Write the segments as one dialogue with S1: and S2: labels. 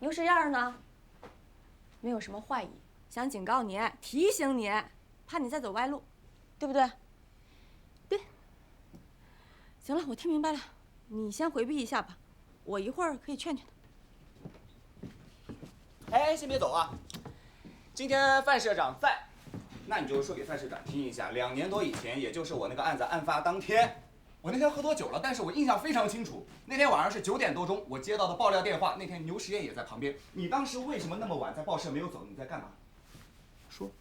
S1: 刘石燕呢？没有什么坏意，想警告你，提醒你，怕你再走歪路，对不对？对。行了，我听明白了，你先回避一下吧，我一会儿可以劝劝
S2: 他。哎，先别走啊！今天范社长在，那你就说给范社长听一下，2年多以前，也就是我那个案子案发当天。 我那天喝多酒了，但是我印象非常清楚。那天晚上是9点多钟，我接到的爆料电话。那天牛实验也在旁边。你当时为什么那么晚在报社没有走？你在干嘛？说。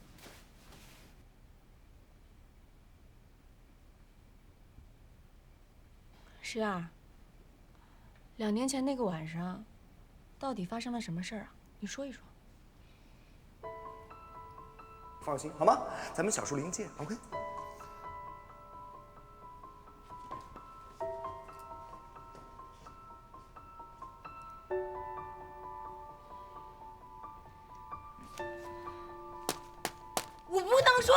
S1: 石燕，2年前那个晚上，到底发生了什么事儿啊？你说一说。
S2: 放心好吗？咱们小树林见 ，OK？
S1: 我不能说。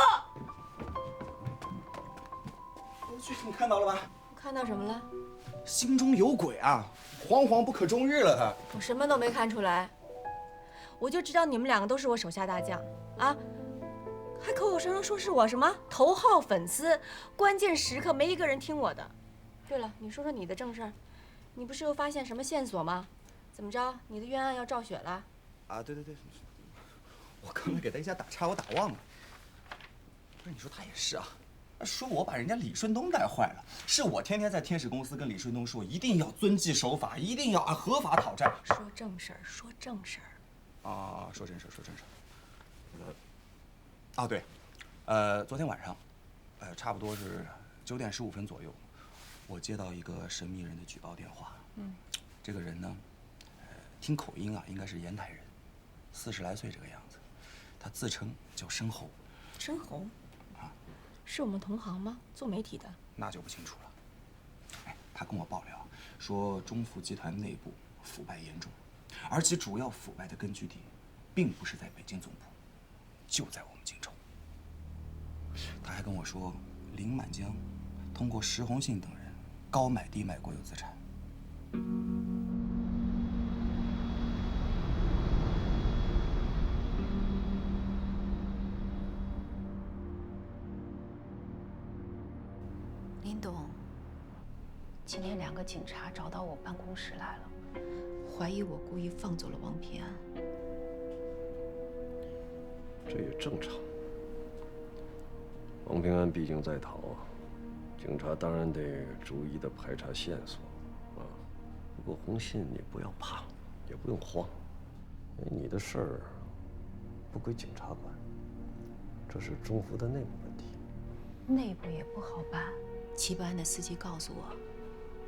S2: 我去，你看到了吧？
S1: 我看到什么了？
S2: 心中有鬼啊！惶惶不可终日了他。
S1: 我什么都没看出来，我就知道你们2个都是我手下大将啊，还口口声声说是我什么头号粉丝，关键时刻没一个人听我的。对了，你说说你的正事儿，你不是又发现什么线索吗？怎么着，你的冤案要赵雪了？
S2: 啊，对，我刚才给他一下打岔，我打忘了。不是，你说他也是啊，说我把人家李顺东带坏了，是我天天在天使公司跟李顺东说，一定要遵纪守法，一定要按合法讨债。
S1: 说正事儿，说正事儿。
S2: 啊，说正事儿。哦，对，昨天晚上，差不多是9点15分左右，我接到一个神秘人的举报电话。这个人呢，听口音啊，应该是烟台人，40来岁这个样子。他自称叫申猴。
S1: 申猴？啊，是我们同行吗？做媒体的？
S2: 那就不清楚了。哎，他跟我爆料说，中福集团内部腐败严重，而且主要腐败的根据地，并不是在北京总部，就在我们荆州。他还跟我说，林满江通过石红杏等人高买低卖国有资产。
S3: 林董，今天2个警察找到我办公室来了，怀疑我故意放走了王平安。
S4: 这也正常。王平安毕竟在逃，警察当然得逐一的排查线索啊。不过红信你不要怕，也不用慌，因为你的事儿不归警察管，这是中福的内部问题。
S3: 内部也不好办。齐白安的司机告诉我，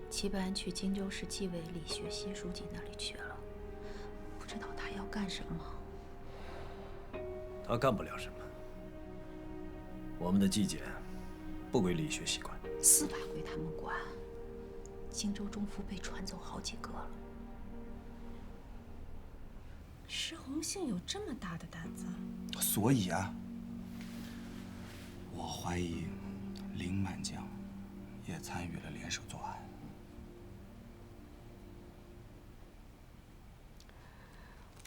S3: 齐白安去荆州市纪委李学熙书记那里去了，不知道他要干什么。
S5: 他干不了什么。我们的纪检不归李学习管，
S3: 司法归他们管。荆州中福被传走好几个了。
S1: 石红杏有这么大的胆子？
S2: 所以啊，我怀疑林满江也参与了联手作案。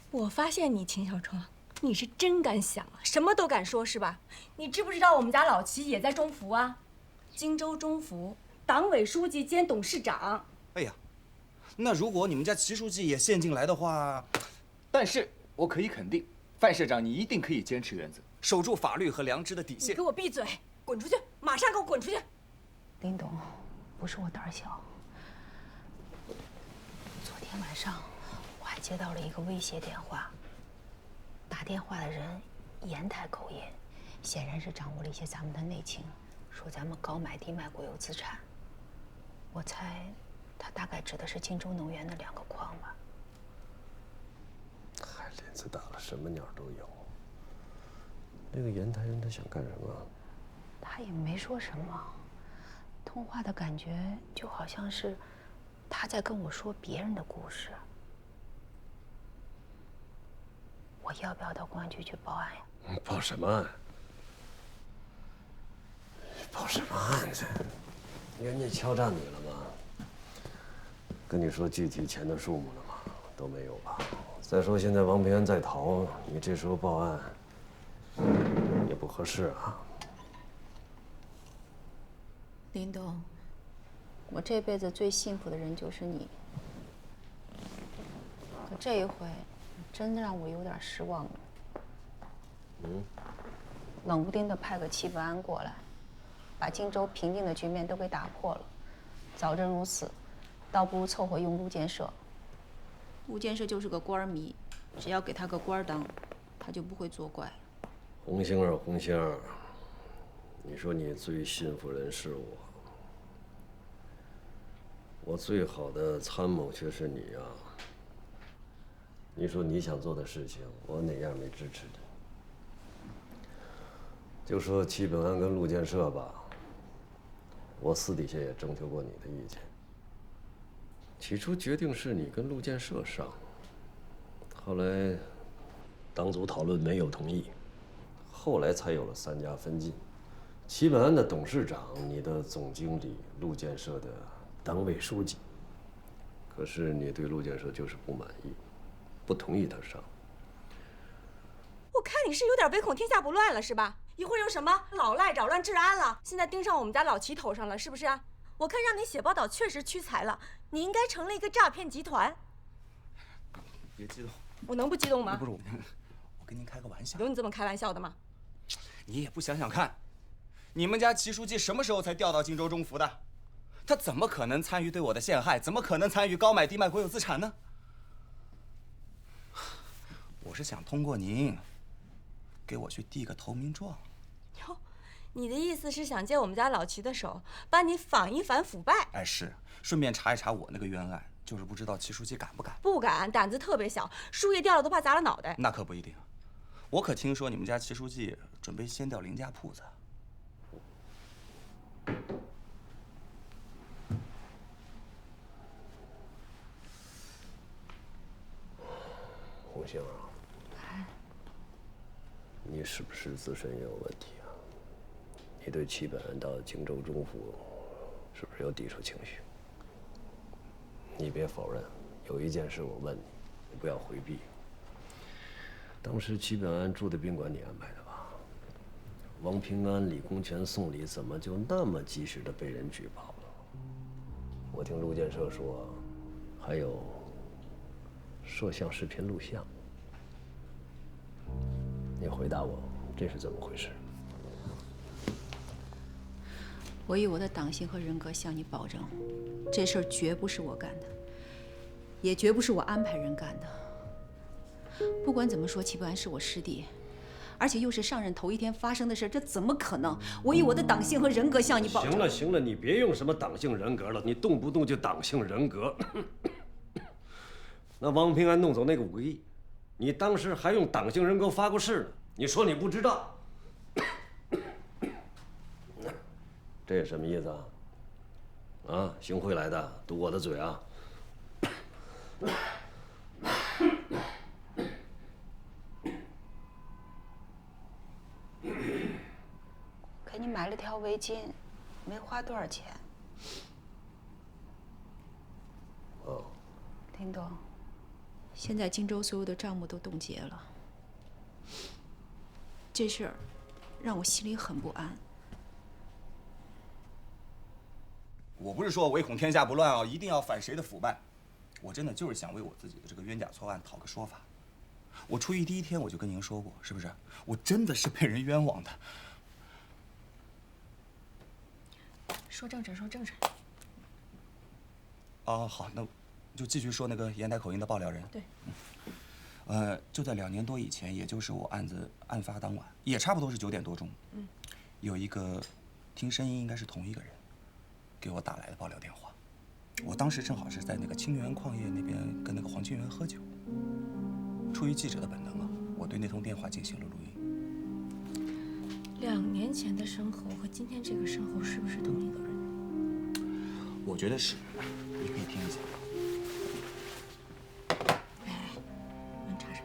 S1: 我发现你秦小窗，你是真敢想啊，什么都敢说是吧？你知不知道我们家老齐也在中福啊？荆州中福党委书记兼董事长。
S2: 哎呀，那如果你们家齐书记也陷进来的话，但是我可以肯定，范社长你一定可以坚持原则，守住法律和良知的底线。
S1: 你给我闭嘴，滚出去！马上给我滚出去！
S3: 林董，不是我胆小。昨天晚上我还接到了一个威胁电话，打电话的人烟台口音，显然是掌握了一些咱们的内情，说咱们高买低卖国有资产。我猜他大概指的是荆州能源的2个矿吧。
S4: 嗨，林子大了，什么鸟都有。那个烟台人他想干什么？
S3: 他也没说什么，通话的感觉就好像是他在跟我说别人的故事。我要不要到公安局去报案呀？
S4: 报什么案？报什么案去？人家敲诈你了吗？跟你说具体钱的数目了吗？都没有吧？再说现在王平安在逃，你这时候报案也不合适啊。
S3: 林东，我这辈子最幸福的人就是你，可这一回，真的让我有点失望了。冷不丁的派个戚本安过来，把荆州平静的局面都给打破了。早知如此，倒不如凑合用陆建设。陆建设就是个官迷，只要给他个官当，他就不会作怪。
S4: 红星儿，红星儿，你说你最信服人是我，我最好的参谋却是你呀。你说你想做的事情，我哪样没支持的？就说戚本安跟陆建设吧，我私底下也征求过你的意见。起初决定是你跟陆建设上，后来党组讨论没有同意，后来才有了3家分晋。戚本安的董事长，你的总经理，陆建设的党委书记。可是你对陆建设就是不满意，不同意他上。
S1: 我看你是有点唯恐天下不乱了，是吧？一会儿又什么老赖扰乱治安了，现在盯上我们家老齐头上了，是不是啊？我看让你写报道确实屈才了，你应该成立一个诈骗集团。
S2: 别激动，
S1: 我能不激动吗？
S2: 不是我跟您开个玩笑。
S1: 有你这么开玩笑的吗？
S2: 你也不想想看，你们家齐书记什么时候才调到荆州中府的？他怎么可能参与对我的陷害？怎么可能参与高买低卖国有资产呢？我是想通过您，给我去递个投名状。
S1: 哟，你的意思是想借我们家老齐的手，帮你反一反腐败？
S2: 哎，是，顺便查一查我那个冤案，就是不知道齐书记敢不敢？
S1: 不敢，胆子特别小，树叶掉了都怕砸了脑袋。
S2: 那可不一定，我可听说你们家齐书记准备掀掉林家铺子。
S4: 红星啊，你是不是自身也有问题啊？你对戚本安到荆州中府，是不是有抵触情绪？你别否认，有一件事我问你，你不要回避。当时戚本安住的宾馆你安排的吧？王平安、李公权送礼，怎么就那么及时的被人举报了？我听陆建设说，还有摄像视频录像。你回答我，这是怎么回事？
S3: 我以我的党性和人格向你保证，这事儿绝不是我干的，也绝不是我安排人干的。不管怎么说，戚本安是我师弟，而且又是上任头一天发生的事，这怎么可能？我以我的党性和人格向你保证。
S4: 行了行了，你别用什么党性人格了，你动不动就党性人格。那王平安弄走那个5个亿，你当时还用党性人格发过誓呢，你说你不知道，这是什么意思啊？啊，行贿来的，堵我的嘴啊！
S3: 给你买了条围巾，没花多少钱。
S4: 哦，
S3: 林东，现在荆州所有的账目都冻结了，这事儿让我心里很不安。
S2: 我不是说唯恐天下不乱啊，一定要反谁的腐败，我真的就是想为我自己的这个冤假错案讨个说法。我出狱第1天我就跟您说过，是不是？我真的是被人冤枉的。
S1: 说正事，说正事。
S2: 哦，好，那就继续说那个烟台口音的爆料人。
S1: 对。
S2: 就在2年多以前，也就是我案子案发当晚，也差不多是9点多钟。有一个听声音应该是同一个人，给我打来的爆料电话。我当时正好是在那个清源矿业那边跟那个黄清源喝酒。出于记者的本能啊，我对那通电话进行了录音。
S1: 2年前的申猴和今天这个申猴是不是同一个人？
S2: 我觉得是，你可以听一下。
S1: 能插上。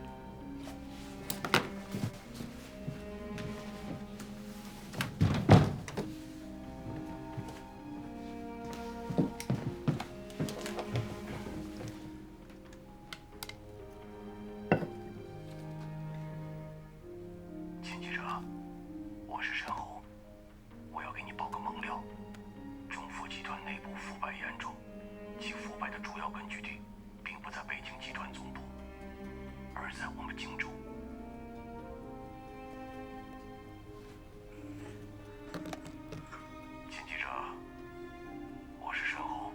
S6: 败的主要根据地，并不在北京集团总部，而在我们荆州。秦记者，我是申红。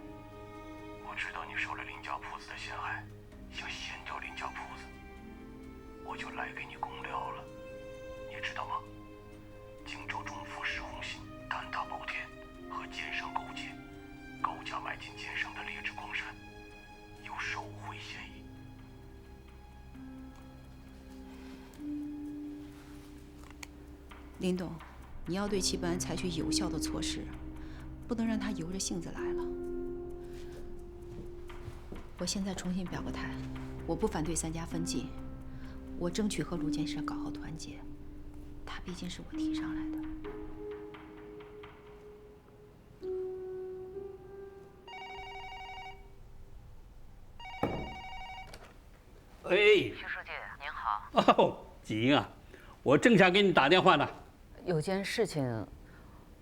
S6: 我知道你受了林家铺子的陷害，想掀掉林家铺子，我就来给你公聊了。你知道吗？荆州中副石红信胆大包天，和奸商勾结，高价买进奸商的劣质矿山，有受贿嫌疑。
S3: 林董，你要对齐本安采取有效的措施，不能让他由着性子来了。我现在重新表个态，我不反对3家分晋，我争取和陆建设搞好团结。他毕竟是我提上来的。
S7: 哎，徐书记您好。哦，锦英啊，我正想给你打电话呢。
S8: 有件事情，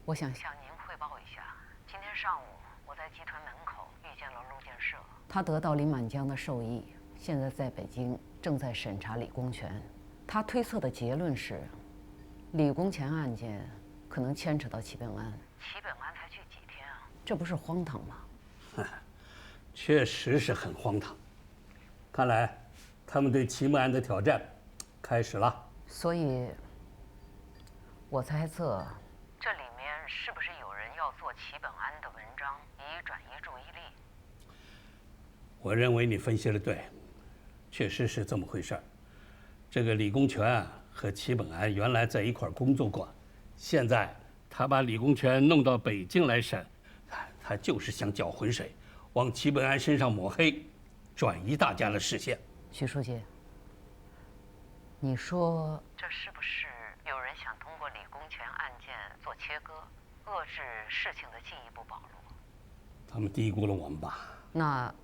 S8: 我想向您汇报一下。今天上午，我在集团门口遇见了陆建设，他得到李满江的授意，现在在北京正在审查李公权。他推测的结论是，李公权案件可能牵扯到齐本安。齐本安才去几天啊？这不是荒唐吗？
S7: 确实是很荒唐。看来，他们对齐本安的挑战开始了。
S8: 所以，我猜测，这里面是不是有人要做齐本安的文章，以转移注意力？
S7: 我认为你分析的对，确实是这么回事儿。这个李公权和齐本安原来在一块儿工作过，现在他把李公权弄到北京来审，他就是想搅浑水，往齐本安身上抹黑，转移大家的视线。
S8: 徐书记，你说这是不是有人想通过李公权案件做切割，遏制事情的进一步暴露？
S7: 他们低估了我们吧？
S8: 那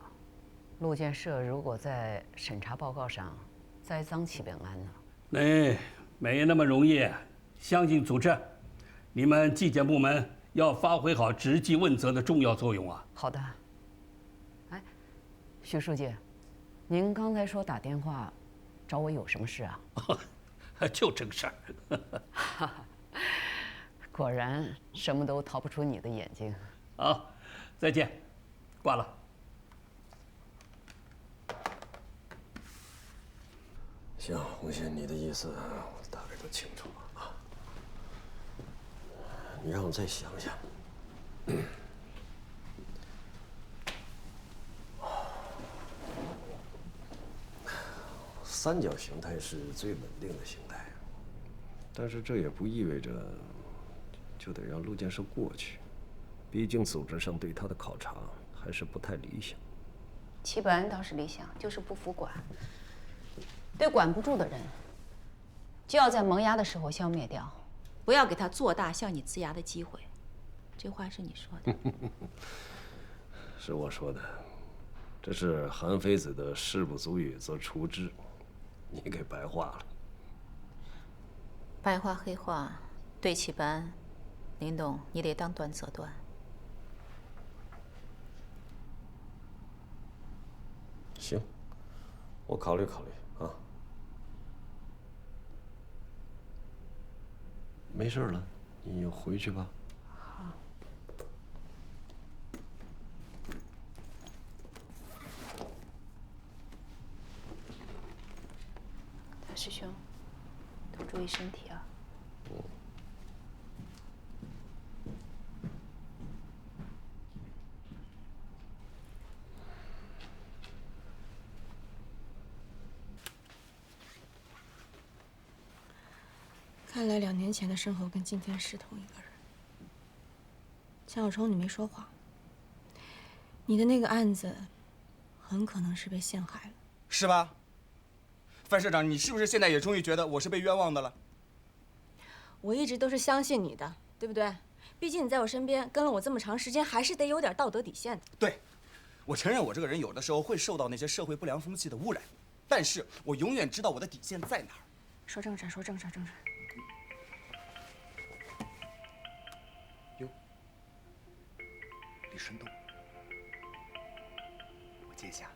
S8: 陆建设如果在审查报告上栽赃齐本安呢？
S7: 没那么容易。相信组织，你们纪检部门要发挥好直击问责的重要作用啊！
S8: 好的。哎，徐书记，您刚才说打电话找我有什么事啊？
S7: 就这个事儿。
S8: 果然什么都逃不出你的眼睛。
S7: 好，再见，挂了。
S4: 行，红信，你的意思我大概都清楚了啊。你让我再想想。三角形态是最稳定的形态，但是这也不意味着就得让陆建设过去，毕竟组织上对他的考察还是不太理想。
S3: 齐本安倒是理想，就是不服管。对管不住的人，就要在萌芽的时候消灭掉，不要给他做大向你呲牙的机会。这话是你说的？
S4: 是我说的，这是韩非子的“事不足以则除之”，你给白话了。
S3: 白话黑话，对齐本安，林董，你得当断则断。
S4: 行，我考虑考虑啊。没事了，你回去吧。
S3: 好。大师兄，多注意身体啊。
S1: 看来2年前的申猴跟今天是同一个人。江小冲，你没说谎，你的那个案子很可能是被陷害了，
S2: 是吧？范社长，你是不是现在也终于觉得我是被冤枉的了？
S1: 我一直都是相信你的，对不对？毕竟你在我身边跟了我这么长时间，还是得有点道德底线的。
S2: 对，我承认我这个人有的时候会受到那些社会不良风气的污染，但是我永远知道我的底线在哪儿。
S1: 说正事，说正事，正事。
S2: 哟，李顺东，接下。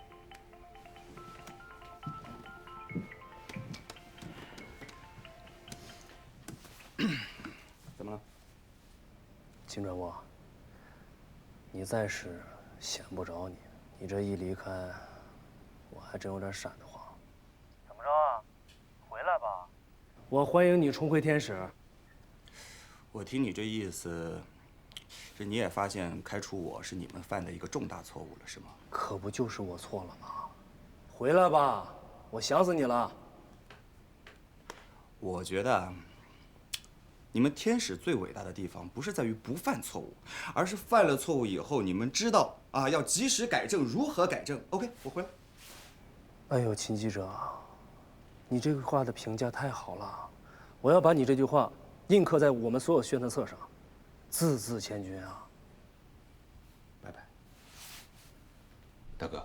S2: 怎么了？
S4: 金转窝，你再是闲不着你，你这一离开，我还真有点闪得慌。怎么着啊？回来吧。我欢迎你重回天使。
S2: 我听你这意思，这你也发现开除我是你们犯的一个重大错误了，是吗？
S4: 可不就是我错了吗？回来吧，我想死你了。
S2: 我觉得，你们天使最伟大的地方不是在于不犯错误，而是犯了错误以后，你们知道啊，要及时改正，如何改正。OK， 我回来。
S4: 哎呦，秦记者，你这个话的评价太好了，我要把你这句话印刻在我们所有宣传册上，字字千钧啊！
S2: 拜拜。
S9: 大哥，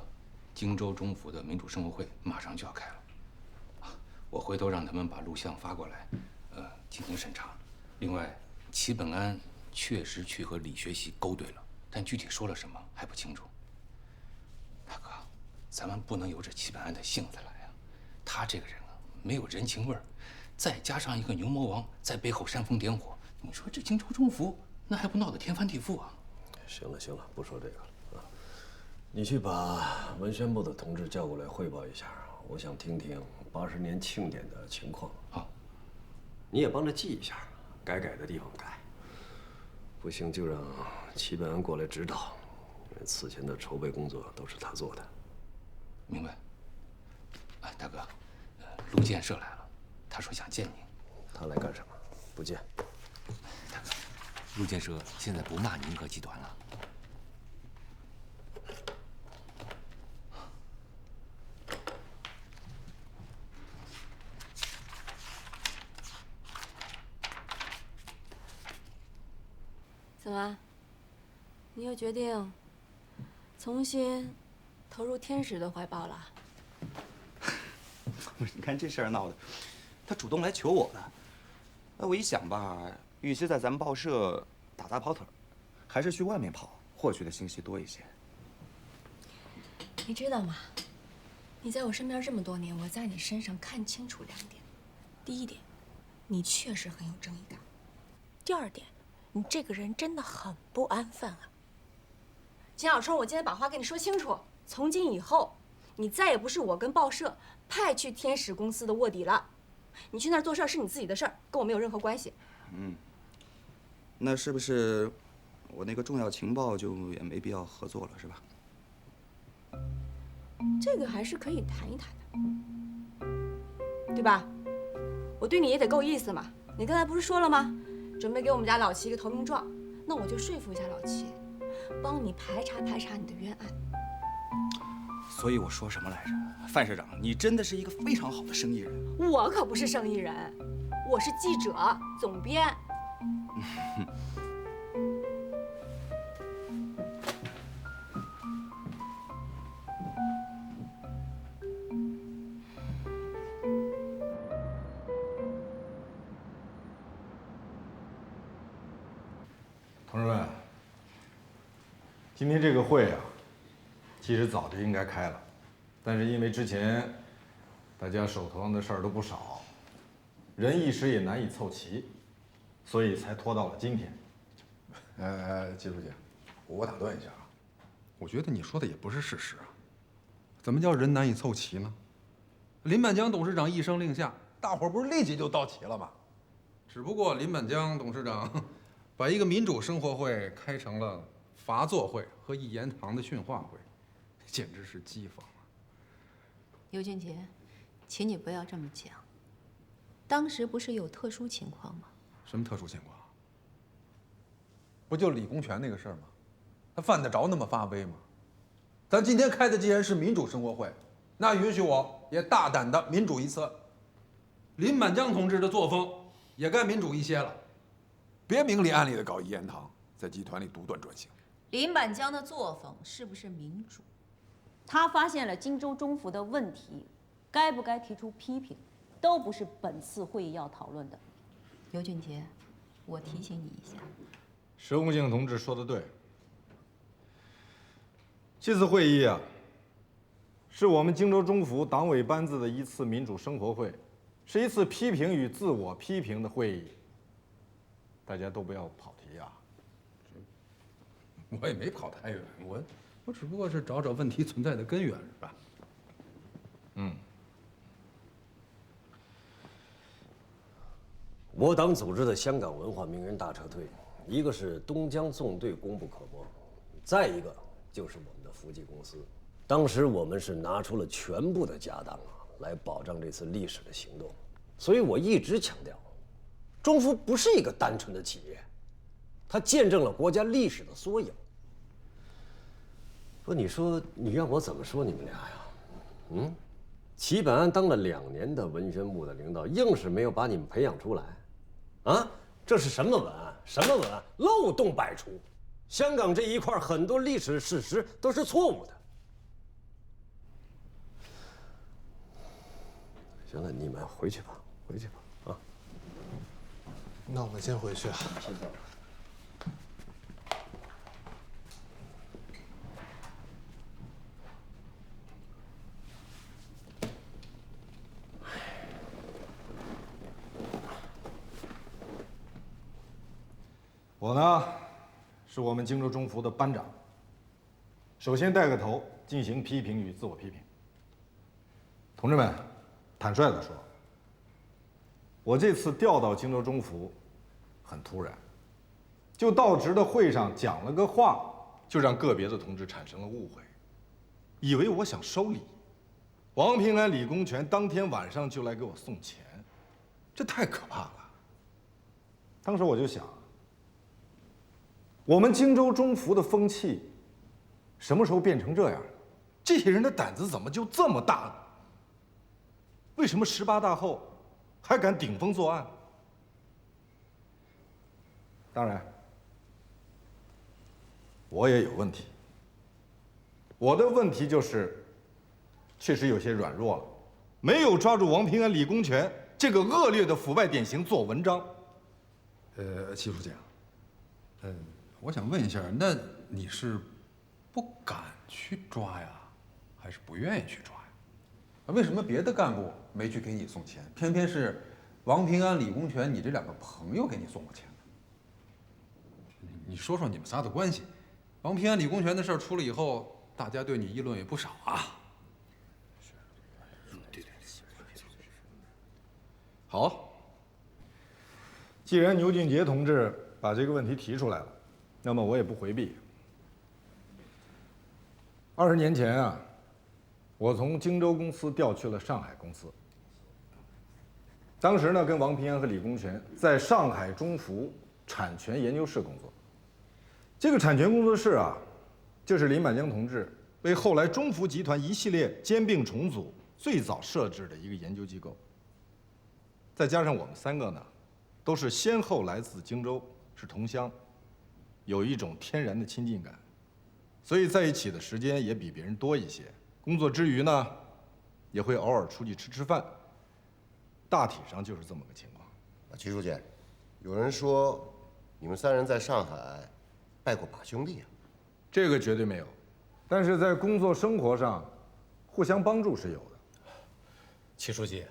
S9: 荆州中府的民主生活会马上就要开了，我回头让他们把录像发过来，进行审查。另外，齐本安确实去和理学系勾兑了，但具体说了什么还不清楚。大哥，咱们不能由着齐本安的性子来啊！他这个人啊，没有人情味儿，再加上一个牛魔王在背后煽风点火，你说这荆州中府那还不闹得天翻地覆啊？
S4: 行了行了，不说这个了啊！你去把文宣部的同志叫过来汇报一下，我想听听80年庆典的情况。
S9: 好，
S4: 你也帮着记一下，该改的地方改。不行就让齐本安过来指导，因为此前的筹备工作都是他做的。
S9: 明白。哎，大哥，陆建设来了，他说想见你。
S4: 他来干什么？不见。
S9: 大哥，陆建设现在不骂宁和集团了。
S1: 怎么？你又决定重新投入天使的怀抱了？
S2: 你看这事儿闹的，他主动来求我的。那我一想吧，与其在咱们报社打杂跑腿，还是去外面跑，获取的信息多一些。
S1: 你知道吗？你在我身边这么多年，我在你身上看清楚2点。第一点，你确实很有正义感；第2点，你这个人真的很不安分啊。金小春，我今天把话跟你说清楚，从今以后，你再也不是我跟报社派去天使公司的卧底了。你去那儿做事儿是你自己的事儿，跟我没有任何关系。
S2: 那是不是我那个重要情报就也没必要合作了，是吧？
S1: 这个还是可以谈一谈的，对吧？我对你也得够意思嘛。你刚才不是说了吗？准备给我们家老齐一个投名状，那我就说服一下老齐，帮你排查排查你的冤案。
S2: 所以我说什么来着？范社长，你真的是一个非常好的生意人。
S1: 我可不是生意人，我是记者、总编。
S10: 同志们，今天这个会啊，其实早就应该开了，但是因为之前大家手头上的事儿都不少，人一时也难以凑齐，所以才拖到了今天。
S11: 季书记，我打断一下啊，我觉得你说的也不是事实啊。怎么叫人难以凑齐呢？林满江董事长一声令下，大伙儿不是立即就到齐了吗？只不过林满江董事长把一个民主生活会开成了罚坐会和一言堂的训话会，简直是讥讽啊！
S3: 尤俊杰，请你不要这么讲。当时不是有特殊情况吗？
S11: 什么特殊情况？不就李公权那个事儿吗？他犯得着那么发威吗？咱今天开的既然是民主生活会，那允许我也大胆的民主一次。林满江同志的作风也该民主一些了，别明里暗里的搞一言堂，在集团里独断专行。
S3: 林满江的作风是不是民主？他发现了荆州中府的问题，该不该提出批评，都不是本次会议要讨论的。尤俊杰，我提醒你一下。
S10: 石洪敬同志说的对，这次会议啊，是我们荆州中府党委班子的一次民主生活会，是一次批评与自我批评的会议。大家都不要跑题啊！
S11: 我也没跑太远，我只不过是找问题存在的根源，是吧？
S4: 我党组织的香港文化名人大撤退，一个是东江纵队功不可没，再一个就是我们的福记公司。当时我们是拿出了全部的家当来保障这次历史的行动，所以我一直强调，中福不是一个单纯的企业，它见证了国家历史的缩影。不，你说你让我怎么说你们俩呀？齐本安当了2年的文宣部的领导，硬是没有把你们培养出来。这是什么文案？什么文案？漏洞百出。香港这一块很多历史事实都是错误的。行了，你们回去吧，回去吧，啊。
S12: 那我们先回去啊。
S4: 先走。
S10: 我呢，是我们荆州中福的班长。首先带个头，进行批评与自我批评。同志们，坦率地说，我这次调到荆州中福，很突然，就到职的会上讲了个话，就让个别的同志产生了误会，以为我想收礼。王平安、李公权当天晚上就来给我送钱，这太可怕了。当时我就想，我们荆州中福的风气什么时候变成这样了？这些人的胆子怎么就这么大呢？为什么18大后还敢顶风作案？当然，我也有问题。我的问题就是，确实有些软弱了，没有抓住王平安、李公权这个恶劣的腐败典型做文章。
S11: 齐书记，我想问一下，那你是不敢去抓呀，还是不愿意去抓呀？为什么别的干部没去给你送钱，偏偏是王平安、李公权你这2个朋友给你送过钱呢？你说说你们仨的关系。王平安、李公权的事儿出了以后，大家对你议论也不少啊。对。
S10: 好，既然牛俊杰同志把这个问题提出来了，那么我也不回避。20年前啊，我从荆州公司调去了上海公司。当时呢，跟王平安和李公权在上海中福产权研究室工作。这个产权工作室啊，就是林满江同志为后来中福集团一系列兼并重组最早设置的一个研究机构。再加上我们3个呢，都是先后来自荆州，是同乡，有一种天然的亲近感，所以在一起的时间也比别人多一些。工作之余呢，也会偶尔出去吃饭。大体上就是这么个情况。
S13: 齐书记，有人说你们3人在上海拜过把兄弟啊？
S10: 这个绝对没有，但是在工作生活上，互相帮助是有的。
S14: 齐书记，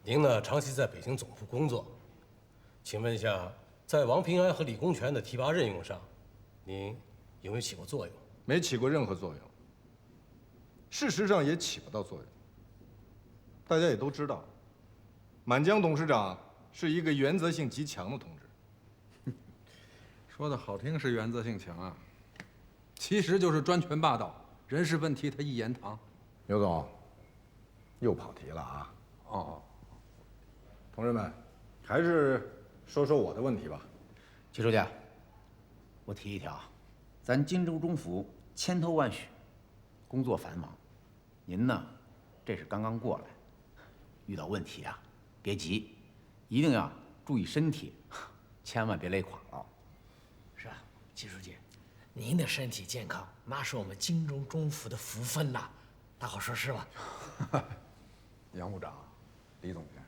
S14: 您呢长期在北京总部工作，请问一下，在王平安和李公权的提拔任用上，您有没有起过作用？
S10: 没起过任何作用，事实上也起不到作用。大家也都知道，满江董事长是一个原则性极强的同志。
S11: 说的好听是原则性强啊，其实就是专权霸道，人事问题他一言堂。
S10: 刘总，又跑题了啊！
S11: 哦，
S10: 同志们，还是说说我的问题吧。
S15: 齐书记，我提一条，咱荆州中府千头万绪，工作繁忙，您呢，这是刚刚过来，遇到问题啊，别急，一定要注意身体，千万别累垮了。
S16: 是啊，齐书记，您的身体健康，那是我们荆州中府的福分呐，大伙说是吧？
S11: 杨部长，李总监，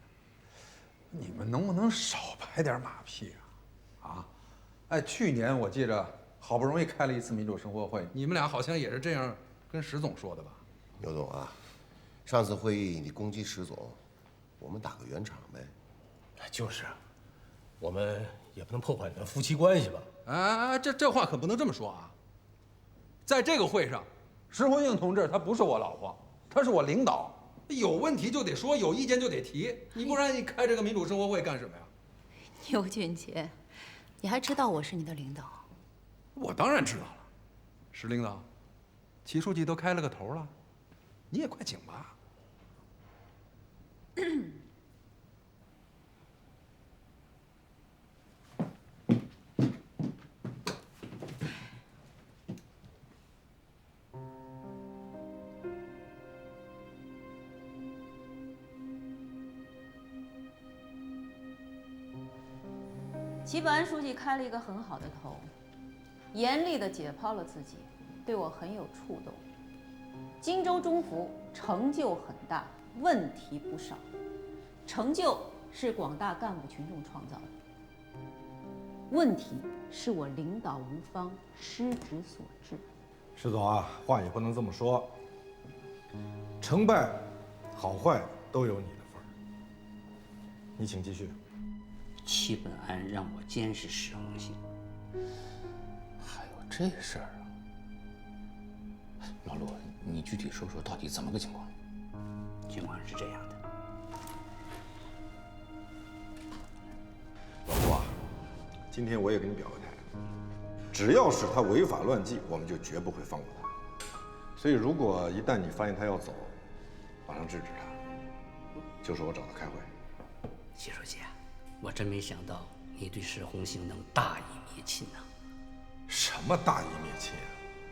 S11: 你们能不能少拍点马屁啊？啊，哎，去年我记着好不容易开了一次民主生活会，你们俩好像也是这样跟石总说的吧？
S13: 刘总啊，上次会议你攻击石总，我们打个圆场呗。
S14: 就是，我们也不能破坏你们夫妻关系吧？
S11: 哎，这话可不能这么说啊！在这个会上，石红杏同志她不是我老婆，她是我领导，有问题就得说，有意见就得提，你不然你开这个民主生活会干什么呀？
S3: 牛俊杰，你还知道我是你的领导？
S11: 我当然知道了，石领导，齐书记都开了个头了，你也快请吧。
S8: 齐本安书记开了一个很好的头，严厉地解剖了自己，对我很有触动。荆州中府成就很大，问题不少，成就是广大干部群众创造的，问题是我领导无方，失职所致。
S10: 石总啊，话也不能这么说，成败好坏都有你的份儿。你请继续。
S17: 齐本安让我监视石红杏，
S9: 还有这事儿啊？老陆，你具体说说到底怎么个情况？
S17: 情况是这样的，
S10: 老陆啊，今天我也给你表个态，只要是他违法乱纪，我们就绝不会放过他。所以，如果一旦你发现他要走，马上制止他，就是我找他开会。
S17: 齐书记，我真没想到你对石红杏能大义灭亲呐！
S10: 什么大义灭亲啊？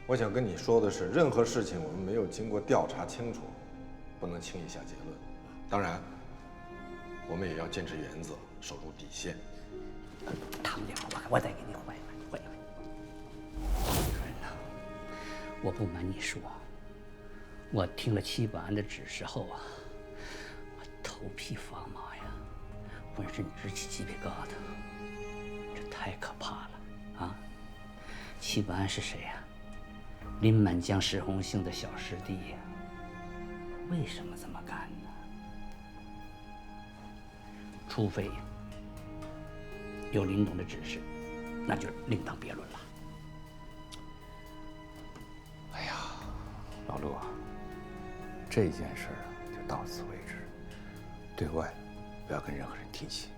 S10: 我想跟你说的是，任何事情我们没有经过调查清楚，不能轻易下结论。当然，我们也要坚持原则，守住底线。
S17: 唐亮，我再给你换一换。我不瞒你说，我听了齐本安的指示后啊，我头皮发麻呀，浑身直起鸡皮疙瘩，这太可怕了啊！齐本安是谁呀？林满江、石红杏的小师弟呀，为什么这么干呢？除非有林董的指示，那就另当别论了。
S9: 哎呀，老陆啊，这件事儿啊就到此为止，对外不要跟任何人提起。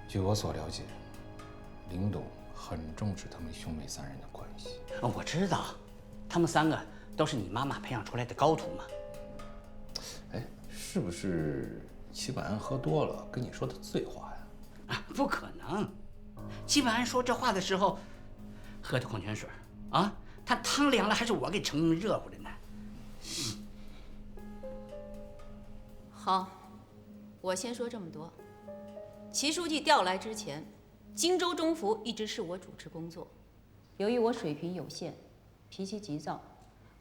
S9: 据我所了解，林董很重视他们兄妹三人的关系。
S17: 我知道，他们三个都是你妈妈培养出来的高徒嘛。
S9: 哎，是不是齐本安喝多了跟你说的醉话呀？
S17: 啊，不可能！齐本安说这话的时候，喝的矿泉水啊，他汤凉了还是我给盛热乎的呢。
S8: 好，我先说这么多。齐书记调来之前，荆州中府一直是我主持工作。由于我水平有限，脾气急躁，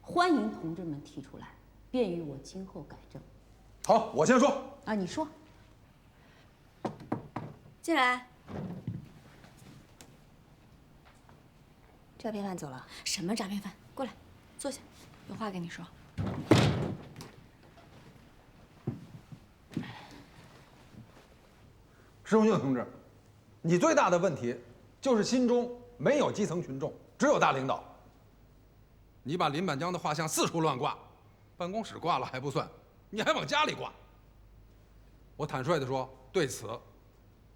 S8: 欢迎同志们提出来，便于我今后改正。
S11: 好，我先说。
S8: 啊，你说。
S1: 进来。诈骗犯走了？什么诈骗犯？过来，坐下，有话跟你说。
S11: 石红杏同志，你最大的问题就是心中没有基层群众，只有大领导。你把林满江的画像四处乱挂，办公室挂了还不算，你还往家里挂。我坦率地说，对此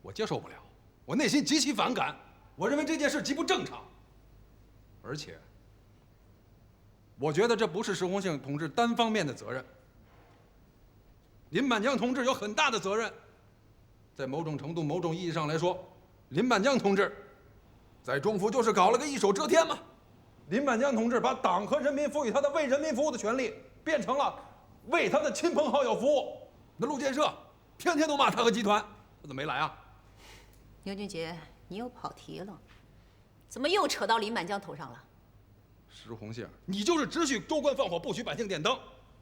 S11: 我接受不了，我内心极其反感。我认为这件事极不正常，而且我觉得这不是石红杏同志单方面的责任，林满江同志有很大的责任。在某种程度、某种意义上来说，林满江同志在中府就是搞了个一手遮天嘛。林满江同志把党和人民赋予他的为人民服务的权利，变成了为他的亲朋好友服务。那陆建设天天都骂他和集团，他怎么没来啊？
S8: 牛俊杰，你又跑题了，怎么又扯到林满江头上了？
S11: 石红杏，你就是只许州官放火，不许百姓点灯。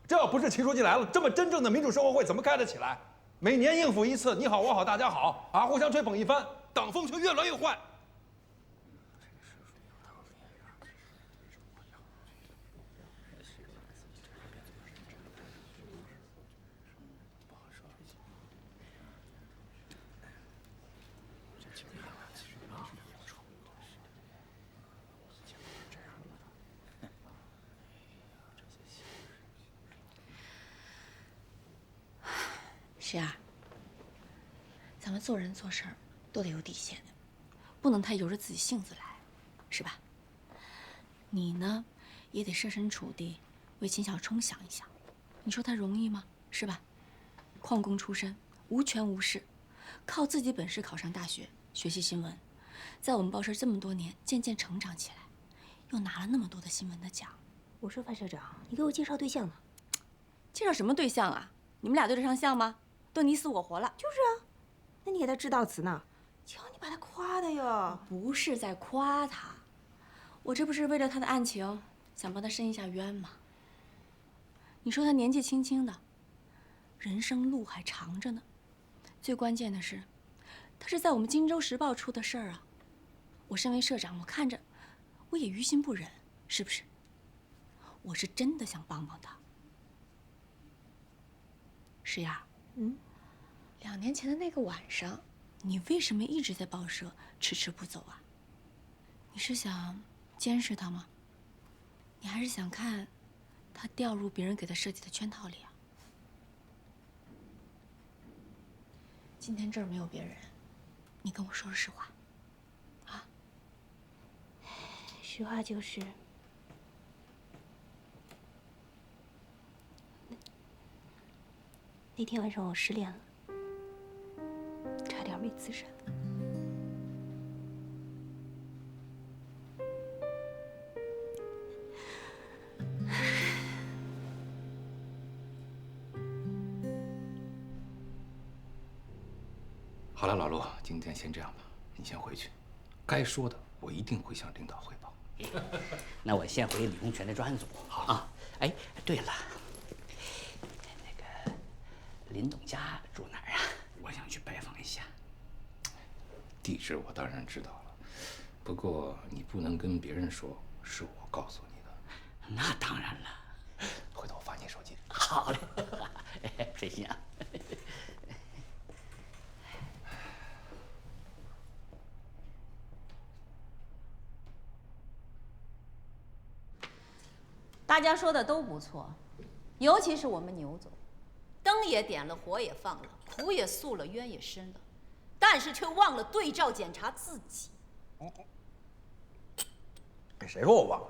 S11: 这要不是齐书记来了，这么真正的民主生活会怎么开得起来？每年应付一次，你好我好大家好啊，互相吹捧一番，党风却越来越坏。
S1: 石儿，咱们做人做事儿都得有底线的，不能太由着自己性子来，是吧？你呢，也得设身处地为秦小冲想一想，你说他容易吗？是吧？矿工出身，无权无势，靠自己本事考上大学，学习新闻，在我们报社这么多年，渐渐成长起来，又拿了那么多的新闻的奖。
S18: 我说范社长，你给我介绍对象呢？
S1: 介绍什么对象啊？你们俩对得上象吗？都你死我活了。
S18: 就是啊，那你给他致悼词呢？瞧你把他夸的哟！
S1: 不是在夸他，我这不是为了他的案情，想帮他伸一下冤吗？你说他年纪轻轻的，人生路还长着呢。最关键的是，他是在我们《荆州时报》出的事儿啊。我身为社长，我看着我也于心不忍，是不是？我是真的想帮帮他。石雅，2年前的那个晚上，你为什么一直在报社迟迟不走啊？你是想监视他吗？你还是想看他掉入别人给他设计的圈套里啊？今天这儿没有别人，你跟我说实话，啊？
S18: 实话就是，那天晚上我失恋了，差点没自杀。
S9: 好了，老陆，今天先这样吧，你先回去，该说的我一定会向领导汇报。
S17: 那我先回李洪权的专案组。好啊。哎，对了，那个林董家住哪儿啊？我想去拜访一下。
S9: 地址我当然知道了，不过你不能跟别人说是我告诉你的。
S17: 那当然了，
S9: 回头我发你手机。
S17: 好嘞，水心啊。
S3: 大家说的都不错，尤其是我们牛总，灯也点了，火也放了，苦也诉了，冤也申了，但是却忘了对照检查自己。
S11: 谁说我忘了？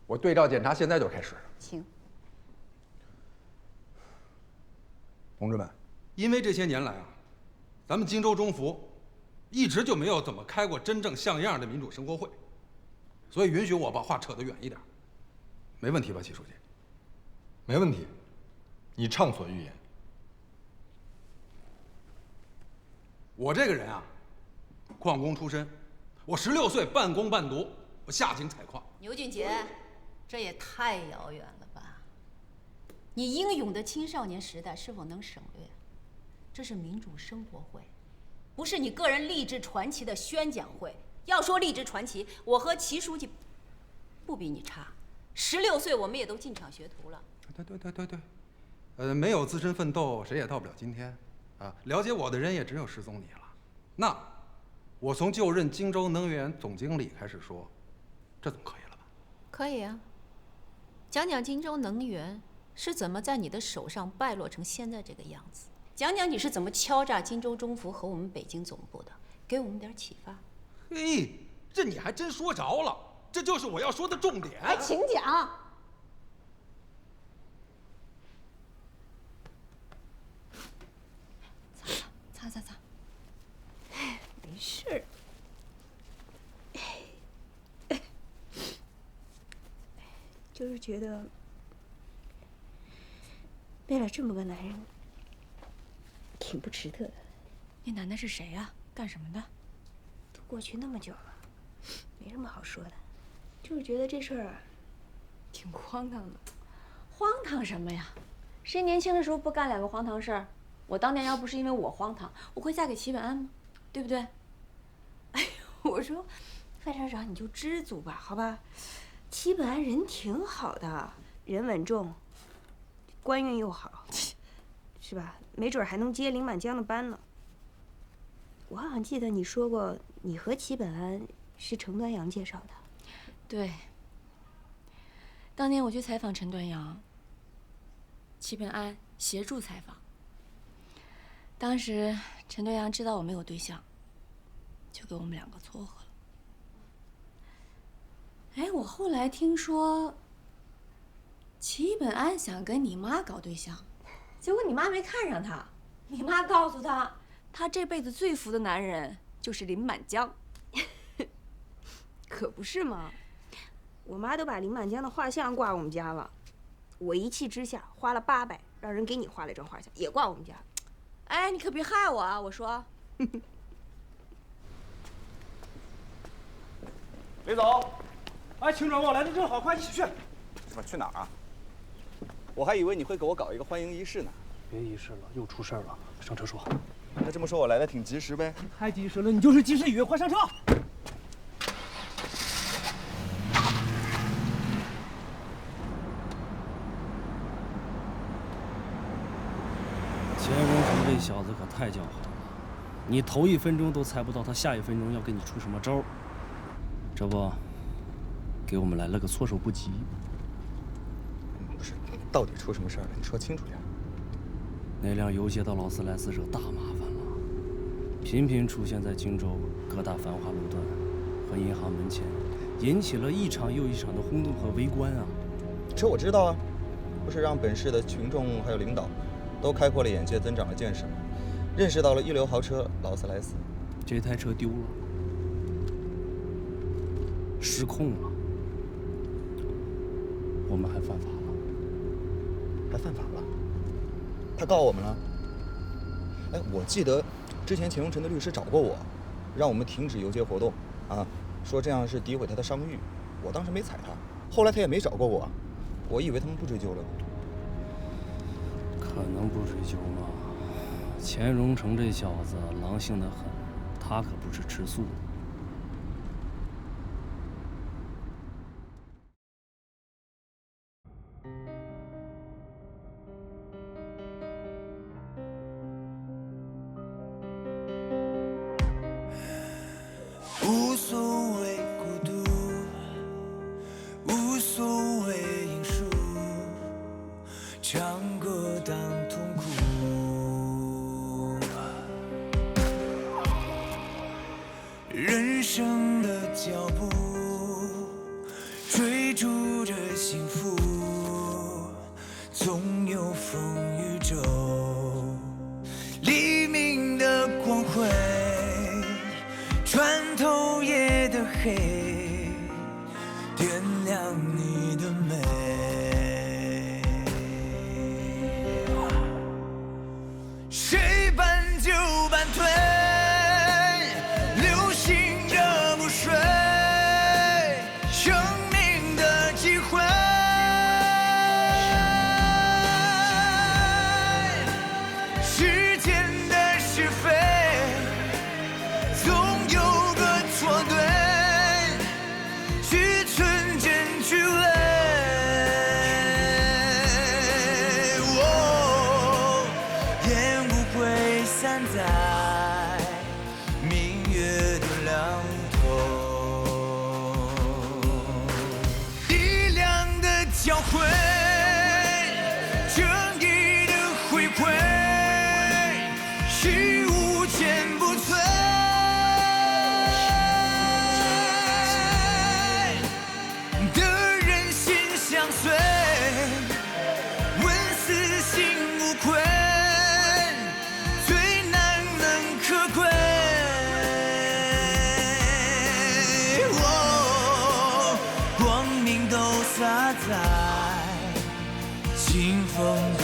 S11: 我对照检查现在就开始。
S3: 请。
S11: 同志们，因为这些年来啊，咱们荆州中福一直就没有怎么开过真正像样的民主生活会，所以允许我把话扯得远一点。没问题吧，齐书记？
S10: 没问题，你畅所欲言。
S11: 我这个人啊，矿工出身，我16岁半工半读，我下井采矿。
S3: 牛俊杰，这也太遥远了吧！你英勇的青少年时代是否能省略？这是民主生活会，不是你个人励志传奇的宣讲会。要说励志传奇，我和齐书记不比你差。16岁我们也都进厂学徒了。
S11: 对，没有自身奋斗，谁也到不了今天。啊，了解我的人也只有失踪你了。那我从就任荆州能源总经理开始说，这总可以了吧？
S3: 可以啊。讲讲荆州能源是怎么在你的手上败落成现在这个样子，讲讲你是怎么敲诈荆州中福和我们北京总部的，给我们点启发。
S11: 嘿，这你还真说着了。这就是我要说的重点。
S3: 哎，请讲。
S1: 擦。
S18: 哎，没事儿。就是觉得，为了这么个男人，挺不值得的。
S1: 那男的是谁呀？干什么的？
S18: 都过去那么久了，没什么好说的。就是觉得这事儿挺荒唐的。
S1: 荒唐什么呀？谁年轻的时候不干2个荒唐事儿？我当年要不是因为我荒唐，我会嫁给齐本安吗？对不对？
S18: 哎呦，我说，范社长你就知足吧，好吧？齐本安人挺好的，人稳重，官运又好，是吧？没准还能接林满江的班呢。我好像记得你说过，你和齐本安是程端阳介绍的。
S1: 对，当年我去采访陈端阳，齐本安协助采访。当时陈队阳知道我没有对象，就给我们两个撮合了。哎，我后来听说，齐本安想跟你妈搞对象，结果你妈没看上他，你妈告诉他，他这辈子最服的男人就是林满江。
S18: 可不是嘛，我妈都把林满江的画像挂我们家了，我一气之下花了800，让人给你画了一张画像，也挂我们家。
S1: 哎，你可别害我啊！我说，
S2: 李总，
S19: 哎，秦总，我来的正好，快一起去。
S2: 怎么去哪儿啊？我还以为你会给我搞一个欢迎仪式呢。
S19: 别仪式了，又出事了。上车说。
S2: 那这么说，我来的挺及时呗？
S19: 太及时了，你就是及时雨，快上车。
S20: 钱荣成这小子可太狡猾了，你头1分钟都猜不到他下1分钟要给你出什么招。这不，给我们来了个措手不及。
S2: 不是，到底出什么事儿了？你说清楚点。
S20: 那辆游街到劳斯莱斯惹大麻烦了，频频出现在荆州各大繁华路段和银行门前，引起了一场又一场的轰动和围观啊。
S2: 这我知道啊，不是让本市的群众还有领导都开阔了眼界，增长了见识，认识到了一流豪车劳斯莱斯。
S20: 这台车丢了，失控了，我们还犯法了。
S2: 还犯法了？他告我们了？哎，我记得之前钱荣成的律师找过我，让我们停止游街活动，啊，说这样是诋毁他的商誉。我当时没睬他，后来他也没找过我，我以为他们不追究了。
S20: 可能不追究吗？钱荣成这小子狼性得很，他可不是吃素的。
S21: 无所谓孤独，无所谓因素，唱歌当痛苦。人生的脚步，追逐着幸福，总有风雨骤。黎明的光辉，穿透夜的黑，点亮你的美。谁搬就搬退，流星的不睡，生命的机会。时间的是非，总有个错对，去纯真去伪。烟雾会散在明月的两头，力量的交汇，正义的回馈，是无坚不摧。的人心相随，问死心无愧，最难能可贵。光明都洒在清风的